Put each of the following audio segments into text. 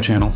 my channel.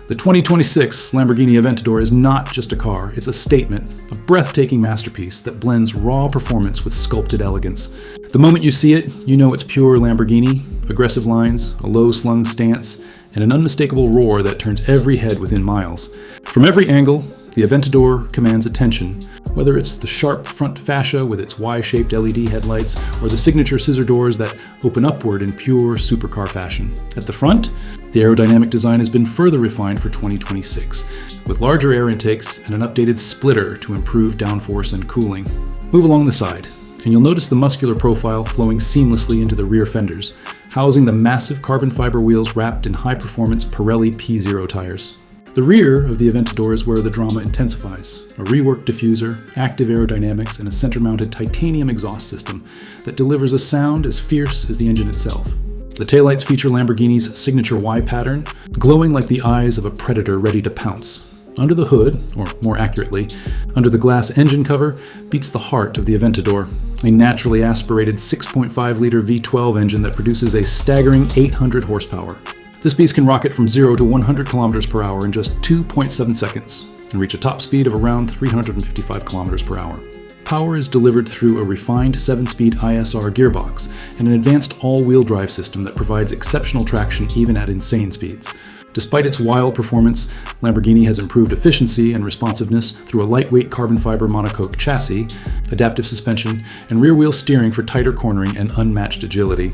The 2026 Lamborghini Aventador is not just a car, it's a statement, a breathtaking masterpiece that blends raw performance with sculpted elegance. The moment you see it, you know it's pure Lamborghini, aggressive lines, a low-slung stance, and an unmistakable roar that turns every head within miles. From every angle, the Aventador commands attention, whether it's the sharp front fascia with its Y-shaped LED headlights or the signature scissor doors that open upward in pure supercar fashion. At the front, the aerodynamic design has been further refined for 2026, with larger air intakes and an updated splitter to improve downforce and cooling. Move along the side, and you'll notice the muscular profile flowing seamlessly into the rear fenders, housing the massive carbon fiber wheels wrapped in high-performance Pirelli P0 tires. The rear of the Aventador is where the drama intensifies. A reworked diffuser, active aerodynamics, and a center-mounted titanium exhaust system that delivers a sound as fierce as the engine itself. The taillights feature Lamborghini's signature Y pattern, glowing like the eyes of a predator ready to pounce. Under the hood, or more accurately, under the glass engine cover, beats the heart of the Aventador, a naturally aspirated 6.5-liter V12 engine that produces a staggering 800 horsepower. This beast can rocket from 0 to 100 kilometers per hour in just 2.7 seconds and reach a top speed of around 355 kilometers per hour. Power is delivered through a refined 7-speed ISR gearbox and an advanced all-wheel drive system that provides exceptional traction even at insane speeds. Despite its wild performance, Lamborghini has improved efficiency and responsiveness through a lightweight carbon fiber monocoque chassis, adaptive suspension, and rear-wheel steering for tighter cornering and unmatched agility.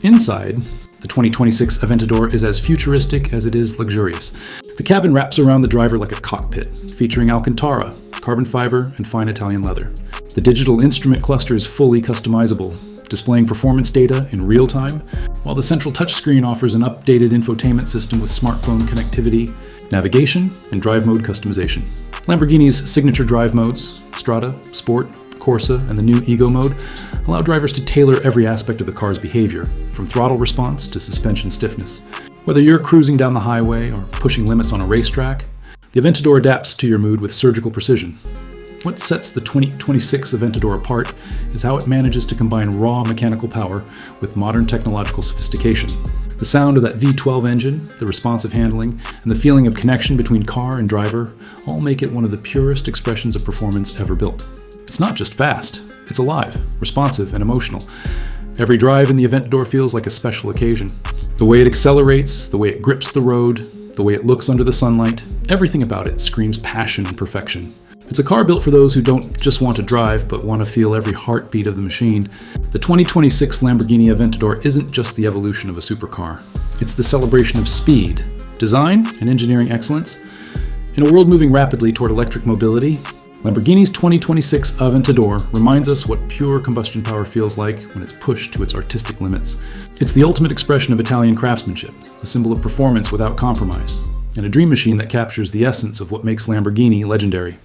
Inside, the 2026 Aventador is as futuristic as it is luxurious. The cabin wraps around the driver like a cockpit, featuring Alcantara, carbon fiber, and fine Italian leather. The digital instrument cluster is fully customizable, displaying performance data in real time, while the central touchscreen offers an updated infotainment system with smartphone connectivity, navigation, and drive mode customization. Lamborghini's signature drive modes, Strada, Sport, Corsa, and the new Ego mode, allow drivers to tailor every aspect of the car's behavior, from throttle response to suspension stiffness. Whether you're cruising down the highway or pushing limits on a racetrack, the Aventador adapts to your mood with surgical precision. What sets the 2026 Aventador apart is how it manages to combine raw mechanical power with modern technological sophistication. The sound of that V12 engine, the responsive handling, and the feeling of connection between car and driver all make it one of the purest expressions of performance ever built. It's not just fast, it's alive, responsive, and emotional. Every drive in the Aventador feels like a special occasion. The way it accelerates, the way it grips the road, the way it looks under the sunlight, everything about it screams passion and perfection. It's a car built for those who don't just want to drive, but want to feel every heartbeat of the machine. The 2026 Lamborghini Aventador isn't just the evolution of a supercar. It's the celebration of speed, design, and engineering excellence. In a world moving rapidly toward electric mobility, Lamborghini's 2026 Aventador reminds us what pure combustion power feels like when it's pushed to its artistic limits. It's the ultimate expression of Italian craftsmanship, a symbol of performance without compromise, and a dream machine that captures the essence of what makes Lamborghini legendary.